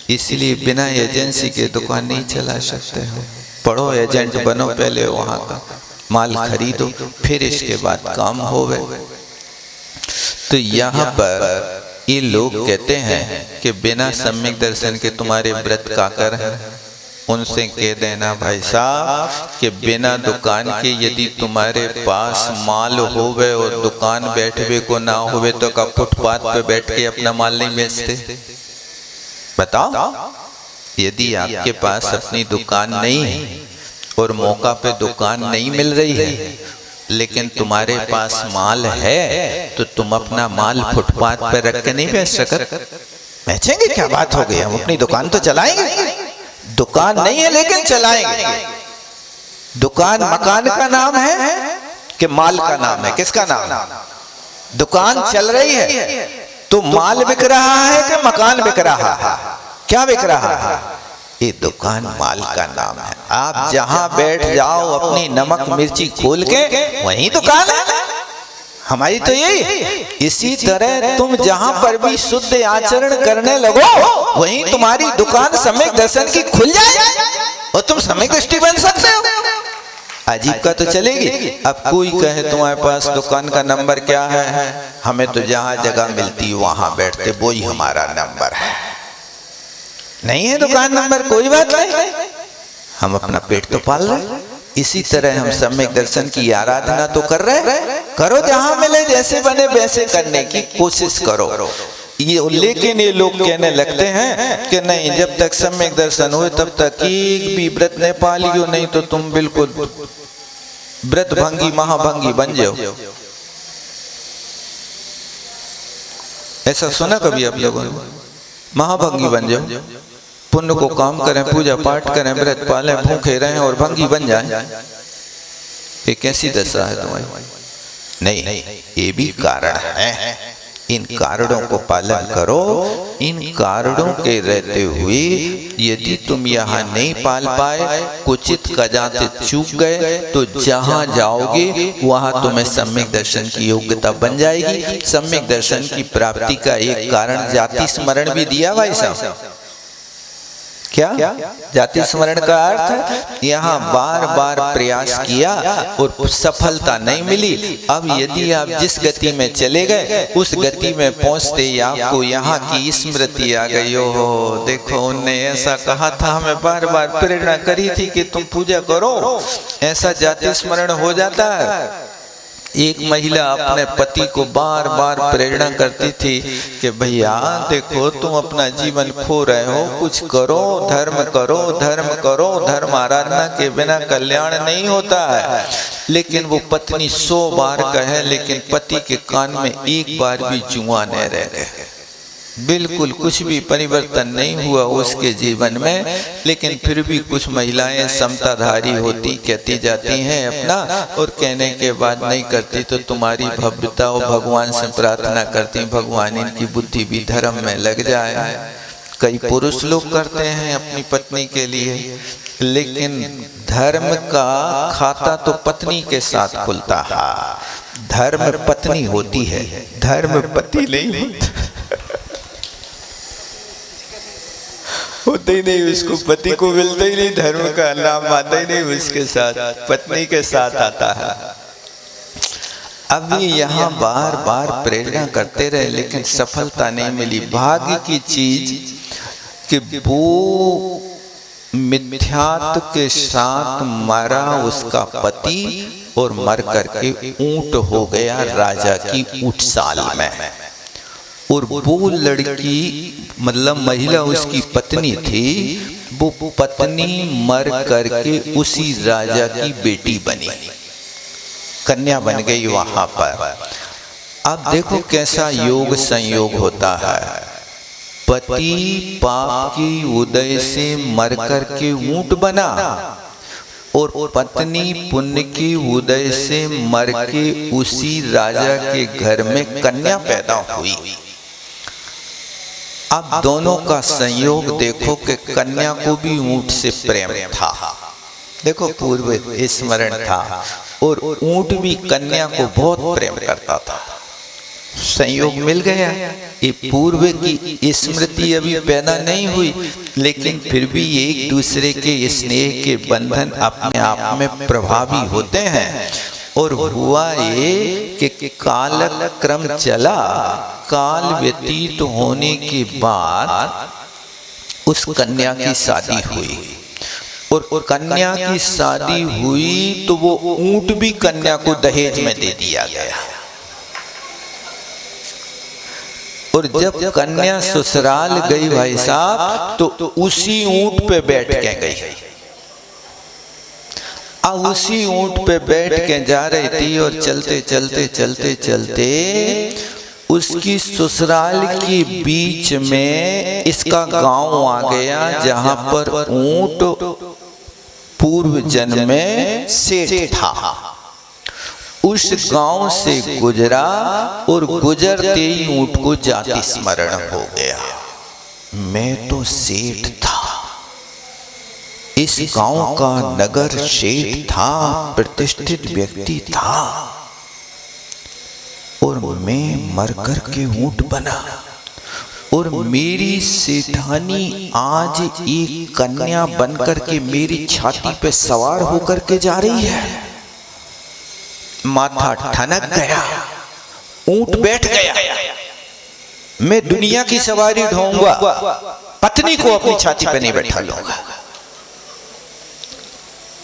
इसीलिए बिना एजेंसी के दुकान नहीं चला सकते हो। पढ़ो, एजेंट बनो, पहले वहाँ का माल खरीदो, फिर इसके बाद काम होवे। तो यहाँ पर ये लोग कहते हैं कि बिना सम्यक दर्शन के तुम्हारे व्रत काकर हैं। उनसे कह देना भाई साहब कि बिना दुकान के यदि तुम्हारे पास माल होवे और दुकान बैठवे को ना होवे तो का फुटपाथ पे बैठ के अपना माल नहीं बेचते? बताओ, यदि आपके पास अपनी दुकान नहीं है और मौका पे दुकान नहीं मिल रही है लेकिन तुम्हारे पास माल है तो तुम अपना माल फुटपाथ पे रख के नहीं बेच सकते? बेचेंगे, क्या बात हो गई, हम अपनी दुकान तो चलाएंगे। दुकान नहीं है लेकिन चलाएंगे। दुकान मकान का नाम है कि माल का नाम है? किसका नाम है? दुकान चल रही है तो माल बिक रहा है कि मकान बिक रहा है? क्या बिक रहा है? ये दुकान माल का नाम है। आप जहां बैठ जाओ अपनी नमक मिर्ची खोल के, वही दुकान है हमारी। तो यही, इसी तरह तुम जहां पर भी शुद्ध आचरण करने लगो वहीं तुम्हारी दुकान सम्यक दर्शन की खुल जाए और तुम सम्यक दृष्टि बन सकते हो। अजीब का तो चलेगी। अब कोई कहे तुम्हारे पास दुकान का नंबर क्या है? हमें तो जहां जगह मिलती वहां बैठते, वो ही हमारा नंबर है। नहीं है दुकान नंबर, कोई बात नहीं, हम अपना पेट तो पाल रहे। इसी तरह हम सम्यक दर्शन की आराधना तो कर रहे, करो, जहां मिले जैसे बने वैसे करने की कोशिश करो। ये लेकिन ये लोग कहने लगते हैं कि नहीं, जब तक सम्यक दर्शन हो तब तक एक भी व्रत नहीं पालियो, नहीं तो तुम बिल्कुल व्रत भंगी महाभंगी बन जाओ। ऐसा सुना कभी आप लोगों ने? महाभंगी बन जाओ, पुण्य को काम करें, पूजा पाठ करें, व्रत पालें, भूखे रहें और भंगी बन जाएं। ये कैसी दशा है तुम्हारी? नहीं, ये भी कारण है। इन कारणों को पालन करो। इन कारणों के रहते हुए यदि तुम यहाँ नहीं पाल पाए, कुचित कदाचित चूक गए, तो जहाँ जाओगे वहाँ तुम्हें सम्यक दर्शन की योग्यता बन जाएगी। सम्यक दर्शन की प्राप्ति का एक कारण जाति स्मरण भी दिया भाई साहब। क्या जाति स्मरण का अर्थ? यहाँ बार बार प्रयास किया और सफलता नहीं मिली। अब यदि आप जिस गति में चले गए उस गति में पहुंचते ही आपको यहाँ की स्मृति आ गई। हो देखो, उनने ऐसा कहा था, हमें बार बार प्रेरणा करी थी कि तुम पूजा करो। ऐसा जाति स्मरण हो जाता है। एक महिला अपने पति को बार बार प्रेरणा करती थी कि भैया देखो, तुम अपना जीवन खो रहे हो, कुछ करो, धर्म करो, धर्म करो। धर्म आराधना के बिना कल्याण नहीं होता है। लेकिन वो पत्नी 100 बार कहे, लेकिन पति के कान में एक बार भी जुआ नहीं रह गए। बिल्कुल कुछ भी परिवर्तन नहीं हुआ उसके जीवन में। लेकिन फिर भी कुछ महिलाएं समताधारी होती, कहती जाती हैं अपना, और कहने के बाद नहीं करती तो तुम्हारी भव्यता और भगवान से प्रार्थना करती, भगवान इनकी बुद्धि भी धर्म में लग जाए। कई पुरुष लोग करते हैं अपनी पत्नी के लिए, लेकिन धर्म का खाता तो पत्नी के साथ खुलता है। धर्म पत्नी होती है, धर्म पति नहीं होता। होते ही नहीं, उसको पति को मिलता ही नहीं, धर्म का नाम आता ही नहीं, उसके साथ पत्नी के साथ आता है। अब ये यहाँ बार बार प्रेरणा करते रहे लेकिन सफलता नहीं मिली। भाग्य की चीज कि वो मिथ्यात्व के साथ मरा उसका पति और मर करके ऊंट हो गया राजा की ऊंटसाल में। और वो लड़की मतलब महिला उसकी पत्नी थी, वो पत्नी मर करके उसी राजा की बेटी बनी, कन्या बन गई वहां पर। अब देखो कैसा योग संयोग होता है। पति पाप की उदय से मर करके ऊंट बना और पत्नी पुण्य की उदय से मर के उसी राजा के घर में कन्या पैदा हुई। अब दोनों का संयोग देखो कि कन्या को भी ऊंट से प्रेम था, देखो पूर्व स्मरण था, और ऊंट भी कन्या को बहुत प्रेम करता था। संयोग मिल गया। ये पूर्व की स्मृति अभी पैदा नहीं हुई, लेकिन फिर भी एक दूसरे के स्नेह के बंधन अपने आप में प्रभावी होते हैं। और हुआ ये कि काल क्रम चला, काल व्यतीत होने के बाद उस कन्या की शादी हुई। और कन्या की शादी हुई तो वो ऊंट भी कन्या को दहेज में दे दिया गया। और जब कन्या ससुराल गई भाई साहब, तो उसी ऊंट पे बैठ के गई। अब उसी ऊंट पे बैठ के जा रही थी और चलते चलते चलते चलते उसकी ससुराल के बीच में इसका गांव आ गया, जहां पर ऊंट पूर्व जन्म में सेठ था। उस गांव से गुजरा और गुजरते ही ऊंट को जाति स्मरण हो गया, मैं तो सेठ था, इस गांव का नगर सेठ था, प्रतिष्ठित व्यक्ति था, और मैं मरकर के ऊंट बना। और मेरी सेठानी आज एक कन्या बनकर के मेरी छाती पे सवार होकर के जा रही है। माथा ठनक गया, ऊंट बैठ गया। मैं दुनिया की सवारी ढोऊंगा, पत्नी को अपनी छाती पे नहीं बैठा लूंगा।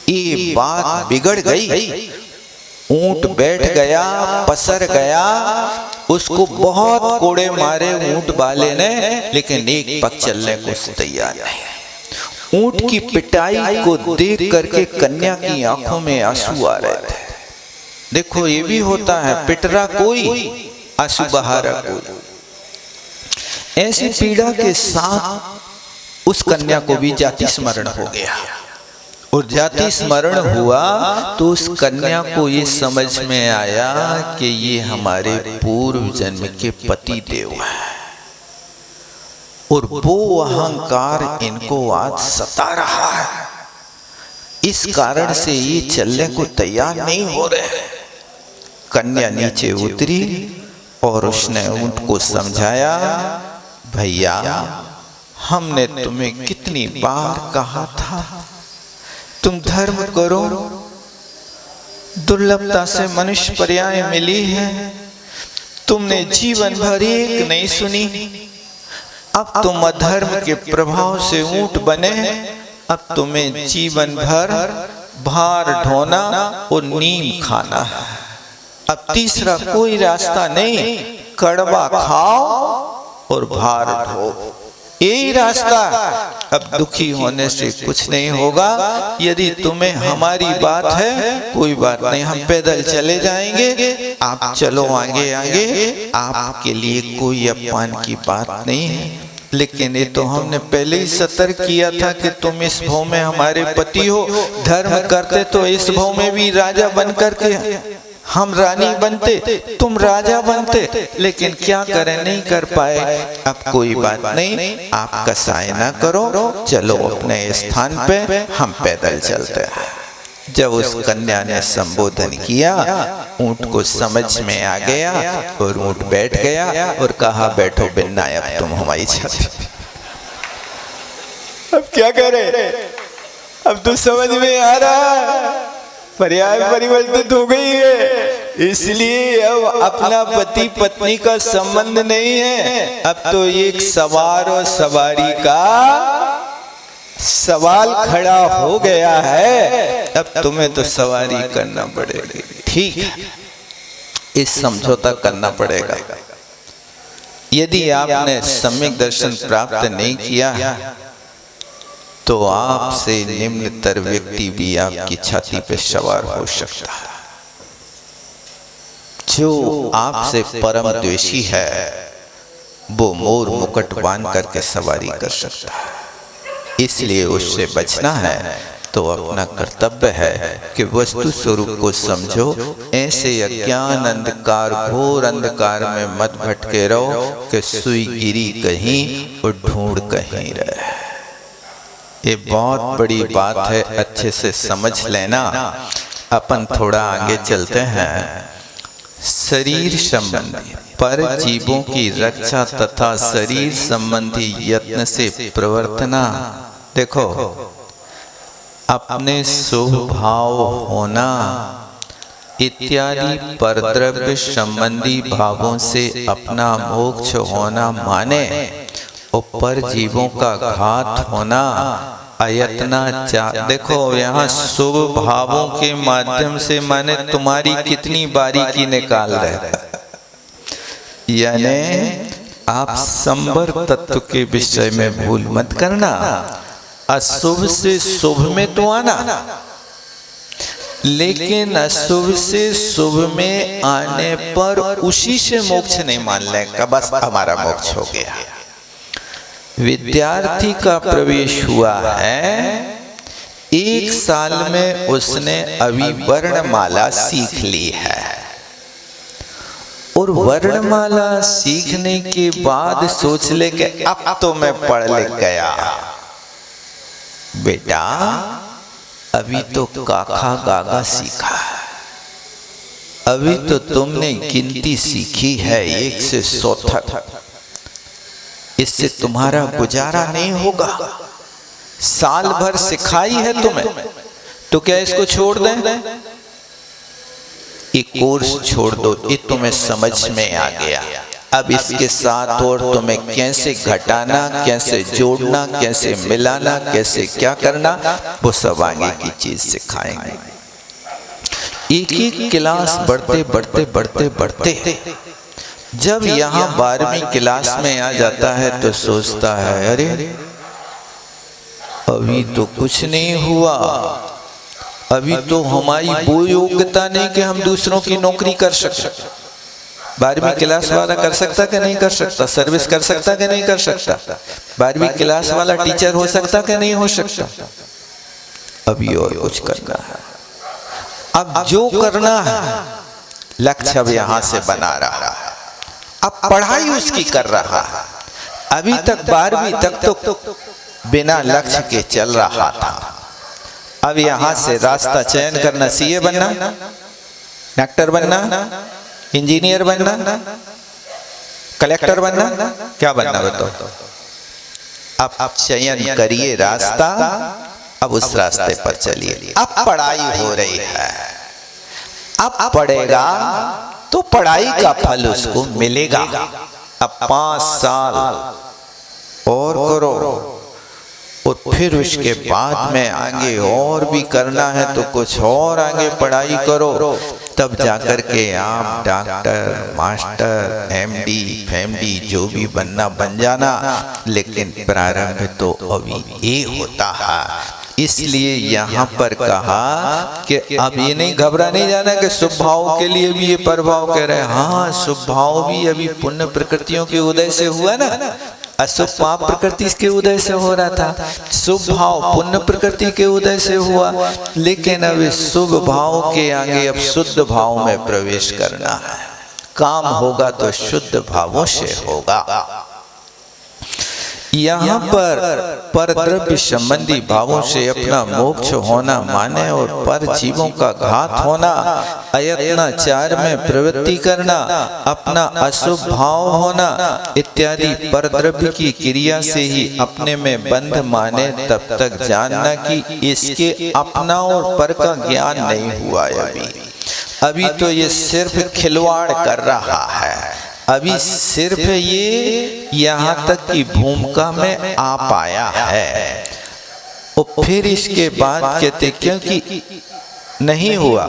ये बात बिगड़ गई। ऊंट बैठ गया, पसर गया, उसको बहुत कोड़े मारे ऊंट वाले ने, लेकिन एक पग चलने को तैयार नहीं। ऊंट की पिटाई को देख करके कन्या की आंखों में आंसू आ रहे थे। देखो ये भी होता है, पिटरा कोई आंसू बहारा कोई। ऐसी पीड़ा के साथ उस कन्या को भी जाति स्मरण हो गया। और जाति स्मरण हुआ तो उस कन्या को ये समझ में आया कि ये हमारे पूर्व जन्म के पति देव हैं, और वो अहंकार इनको आज सता रहा है। इस कारण से ये चलने को तैयार नहीं हो रहे। कन्या नीचे उतरी और उसने ऊंट को समझाया, भैया हमने तुम्हें कितनी बार कहा था तुम धर्म करो, दुर्लभता से मनुष्य पर्याय मिली है, तुमने जीवन भर एक नहीं सुनी। अब तुम अधर्म के प्रभाव से ऊंट बने, अब तुम्हें जीवन भर भार ढोना और नीम खाना है। अब तीसरा कोई रास्ता नहीं, कड़वा खाओ और भार ढो, यही रास्ता। अब दुखी होने से कुछ नहीं होगा। यदि तुम्हें हमारी बात है, कोई बात नहीं, हम पैदल चले जाएंगे, आप चलो आगे आगे, आपके लिए कोई अपमान की बात नहीं है। लेकिन ये तो हमने पहले ही सतर्क किया था कि तुम इस भाव में हमारे पति हो, धर्म करते तो इस भाव में भी राजा बनकर के हम रानी बनते, तुम राजा बनते, लेकिन क्या करें, नहीं कर पाए। अब कोई बात नहीं, आप कसाई ना करो, चलो अपने स्थान पे, हम पैदल चलते हैं। जब उस कन्या ने संबोधन किया, ऊंट को समझ में आ गया और ऊंट बैठ गया और कहा, बैठो बिन्ना, अब तुम हमारी छाती। अब क्या करें, अब तो समझ में आ रहा, पर्याय परिवर्तित हो गई है, इसलिए अब अपना पति पत्नी का संबंध नहीं है, अब तो एक सवार और सवारी का सवाल खड़ा हो गया है, अब तुम्हें तो सवारी करना पड़ेगी। ठीक है, इस समझौता करना पड़ेगा। यदि आपने सम्यक दर्शन प्राप्त नहीं किया तो आपसे निम्नतर व्यक्ति भी आपकी छाती पे सवार हो सकता है। जो आपसे परम द्वेषी है वो मोर मुकुट बांध करके सवारी कर सकता है, इसलिए उससे बचना है। तो अपना कर्तव्य है कि वस्तु स्वरूप को समझो। ऐसे अज्ञान अंधकार, घोर अंधकार में मत भटके रहो कि सुई गिरी कहीं और ढूंढ कहीं रहे। ये बहुत बड़ी बात है, अच्छे से समझ लेना। अपन थोड़ा आगे चलते हैं। शरीर संबंधी पर जीवों की रक्षा तथा शरीर संबंधी यत्न से प्रवर्तना। देखो, अपने शुभ भाव होना इत्यादि परद्रव्य संबंधी भावों से अपना मोक्ष होना माने, और पर जीवों का घात होना अयतना। देखो, यहाँ शुभ भावों के माध्यम से माने तुम्हारी कितनी बारीकी निकाल रहे हैं। यानी आप संबर तत्व के विषय में भूल मत करना। अशुभ से शुभ में तो आना, लेकिन अशुभ से शुभ में आने पर उसी से मोक्ष नहीं मान लेगा बस हमारा मोक्ष हो गया। विद्यार्थी का प्रवेश हुआ है, 1 साल में उसने अभी वर्णमाला सीख ली है, और वर्णमाला सीखने के बाद सोच ले कि अब तो मैं पढ़ लिख गया। बेटा, अभी तो काका गागा सीखा है, अभी तो तुमने गिनती सीखी है 1 से 100 तक। इससे तुम्हारा गुजारा नहीं होगा। साल भर सिखाई है तुम्हें, तो क्या इसको छोड़ दें? ये कोर्स छोड़ दो, ये तुम्हें समझ में आ गया। अब इसके साथ और तुम्हें कैसे घटाना, कैसे जोड़ना, कैसे मिलाना, कैसे क्या करना, वो सब आगे की चीज सिखाएंगे। एक क्लास बढ़ते बढ़ते बढ़ते बढ़ते जब यहाँ 12वीं क्लास में आ जाता है तो सोचता है, अरे अभी तो कुछ नहीं हुआ, अभी तो हमारी वो योग्यता नहीं कि हम दूसरों की नौकरी कर सकते। 12वीं क्लास वाला कर सकता कि नहीं कर सकता? सर्विस कर सकता कि नहीं कर सकता? 12वीं क्लास वाला टीचर हो सकता कि नहीं हो सकता? अभी और कुछ करना है। अब जो करना है लक्ष्य अब यहां से बना रहा है, अब पढ़ाई उसकी कर रहा है। अभी तक 12वीं तक तो बिना लक्ष्य के चल रहा था। अब यहां से रास्ता चयन करना, सीए बनना, डॉक्टर बनना, इंजीनियर बनना, कलेक्टर बनना, क्या बनना बताओ? अब चयन करिए रास्ता, अब उस रास्ते पर चलिए। अब पढ़ाई हो रही है, अब पढ़ेगा तो पढ़ाई का फल उसको मिलेगा। अब 5 साल और करो, और फिर उसके बाद में आगे और भी करना है तो कुछ और आगे पढ़ाई करो, तब जाकर के आप डॉक्टर, मास्टर, एमडी, फेमडी जो भी बनना बन जाना। लेकिन प्रारंभ तो अभी ये होता है। इसलिए यहाँ पर कहा कि अब ये नहीं घबरा नहीं जाना कि शुभ भाव के लिए भी ये प्रभाव कह रहे हैं। हाँ, शुभ भाव भी अभी पुण्य प्रकृतियों के उदय से हुआ ना, अशुभ पाप प्रकृति के उदय से हो रहा था। शुभ भाव पुण्य प्रकृति के उदय से हुआ, लेकिन अब इस शुभ भाव के आगे अब शुद्ध भाव में प्रवेश करना है। काम होगा तो शुद्ध भावों से होगा। यहाँ पर द्रव्य संबंधी भावों से अपना मोक्ष होना माने, और पर जीवों का घात होना, अयत्नाचार में प्रवृत्ति करना, अपना अशुभ भाव होना इत्यादि पर द्रव्य की क्रिया से ही अपने में बंध माने, तब तक जानना कि इसके अपना और पर का ज्ञान नहीं हुआ। अभी तो ये सिर्फ खिलवाड़ कर रहा है। अभी सिर्फ ये यहाँ तक की भूमिका में आ पाया है। और फिर इसके बाद कहते क्योंकि नहीं हुआ,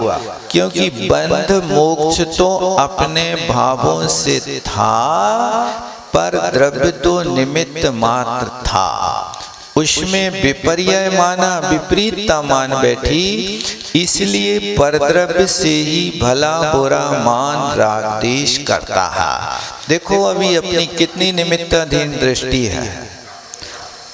क्योंकि बंध मोक्ष तो अपने भावों से था, पर द्रव्य तो निमित्त मात्र था। उसमें विपर्य माना, विपरीतता मान बैठी, इसलिए परद्रव्य से ही भला बुरा मान राग देश करता है। देखो अभी अपनी कितनी निमित्ताधीन दृष्टि है।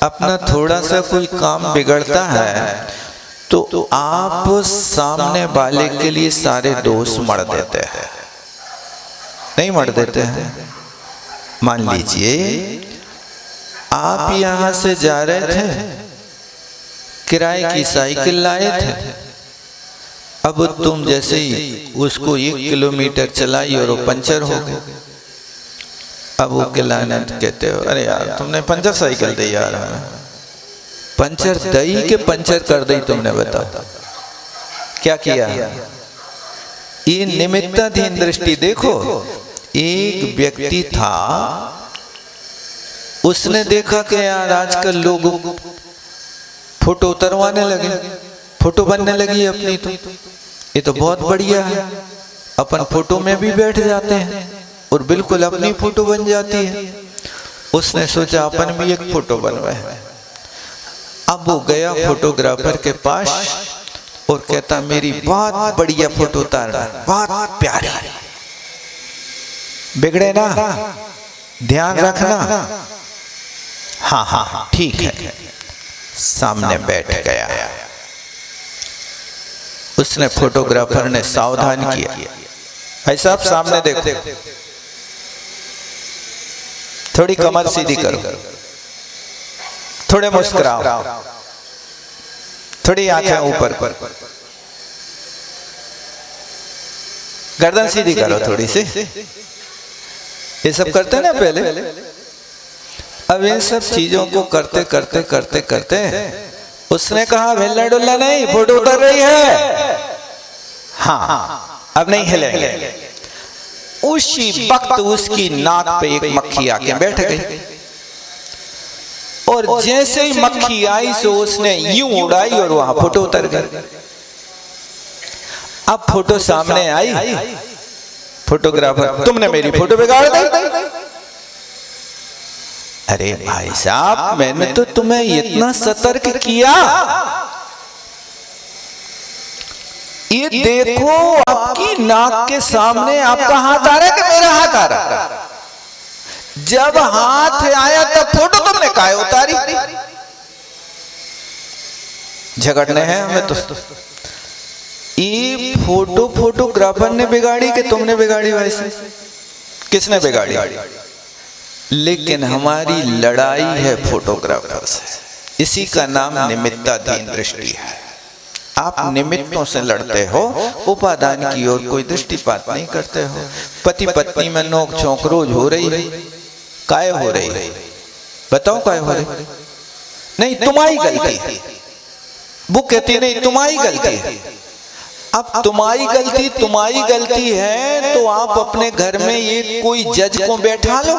अपना थोड़ा सा कोई काम बिगड़ता है तो आप सामने वाले के लिए सारे दोष मढ़ देते हैं, नहीं मढ़ देते हैं। मान लीजिए आप यहां से जा रहे थे, किराए की साइकिल लाए थे, अब तुम जैसे ही उसको 1 किलोमीटर चलाई और वो पंचर हो गई। अब वो किलाने कहते हो अरे यार तुमने पंचर साइकिल दी यार, हमें पंचर दही के पंचर कर दी तुमने, बताओ क्या किया। ये निमित्ताधीन दृष्टि देखो। एक व्यक्ति था, उसने देखा कि यार आजकल लोग फोटो उतरवाने लगे, फोटो बनने लगी अपनी, तो ये तो बहुत बढ़िया है, अपन फोटो में भी बैठ जाते हैं और बिल्कुल अपनी फोटो बन जाती है। उसने सोचा अपन भी एक फोटो बनवाए। अब वो गया फोटोग्राफर के पास और कहता मेरी बहुत बढ़िया फोटो उतारना, बहुत प्यारी, बिगड़े ना, ध्यान रखना। हाँ हाँ ठीक है। सामने बैठ गया, उसने फोटोग्राफर ने सावधान किया, भाई साहब सामने देखो, थोड़ी कमर सीधी करो, थोड़े मुस्कुराओ, थोड़ी आंखें ऊपर कर, गर्दन सीधी करो थोड़ी सी। ये सब करते ना पहले। अब इन सब चीजों को करते करते करते करते उसने कहा हिलना डुलना नहीं, फोटो उतर रही है, हाँ अब नहीं हिलेंगे। उसी वक्त उसकी नाक पे एक मक्खी आके बैठ गई और जैसे ही मक्खी आई सो उसने यूं उड़ाई और वहां फोटो उतर गई। अब फोटो सामने आई, फोटोग्राफर तुमने मेरी फोटो बिगाड़ दी। अरे भाई साहब मैंने तो तुम्हें इतना सतर्क किया, ये देखो आपकी नाक के सामने आपका हाथ आ रहा है कि मेरा हाथ आ रहा है। जब हाथ आया तब फोटो तुमने काहे उतारी। झगड़ने हैं हमें तो। ये फोटो फोटोग्राफर ने बिगाड़ी कि तुमने बिगाड़ी? भाई से किसने बिगाड़ी? लेकिन हमारी लड़ाई है फोटोग्राफर से। इसी का नाम निमित्ताधीन दृष्टि है। आप निमित्तों से लड़ते हो, उपादान की ओर कोई दृष्टिपात नहीं करते हो। पति पत्नी में नोक झोंक रोज हो रही है, काहे हो रही है? बताओ काहे हो रही? नहीं तुम्हारी गलती है, वो कहती नहीं तुम्हारी गलती है। अब तुम्हारी गलती है तो आप अपने घर में ये कोई जज को बैठा लो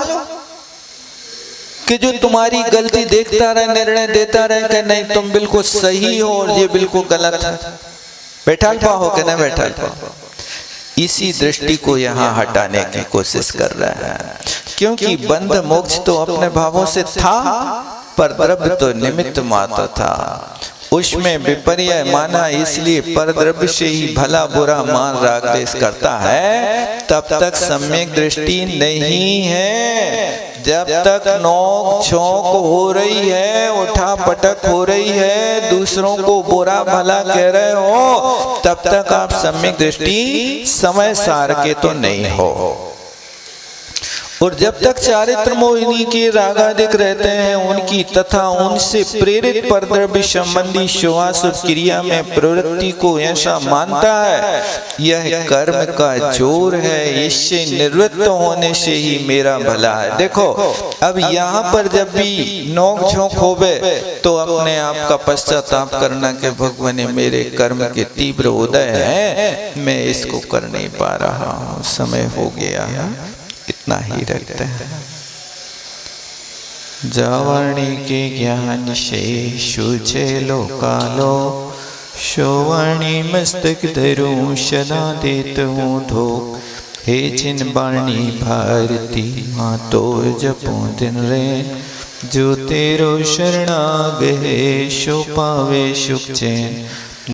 कि जो तुम्हारी गलती देखता रहे, निर्णय देता रहे कि नहीं तुम बिल्कुल सही हो और ये बिल्कुल गलत है। बैठा पाओ कि नहीं बैठा पाओ? इसी दृष्टि को यहाँ हटाने की कोशिश कर रहा है, क्योंकि बंध मोक्ष तो अपने भावों से था, पर द्रव्य तो निमित्त मात्र था। उसमें विपर्य माना, इसलिए परद्रव्य से ही भला बुरा मान राग देश करता है। तब तक सम्यक दृष्टि नहीं है। जब तक नोक झोंक हो रही है, उठा पटक हो रही है, दूसरों को बुरा भला कह रहे हो, तब तक आप सम्यक दृष्टि समय सार के तो नहीं हो। और जब तक चारित्र मोहिनी के रागादिक रहते हैं उनकी तथा उनसे प्रेरित परद्रव्य संबंधी शुभाशुभ क्रिया में प्रवृत्ति को ऐसा मानता है यह कर्म का जोर है, इससे निवृत्त होने से ही मेरा भला है। देखो अब यहाँ पर जब भी नोक झोंक होवे तो अपने आप का पश्चाताप करना कि भगवान मेरे कर्म के तीव्र उदय है, मैं इसको कर नहीं पा रहा हूँ, समय हो गया है, इतना ही रखते हैं। जावाणी के ज्ञान से शुचे लोकालो, शोवाणी मस्तक धरूं सदा देत हूँ धोख। हे जिन बाणी भारती माँ तो जपूं दिन रे, जो तेरो शरणाग है शो पावे सुख चैन।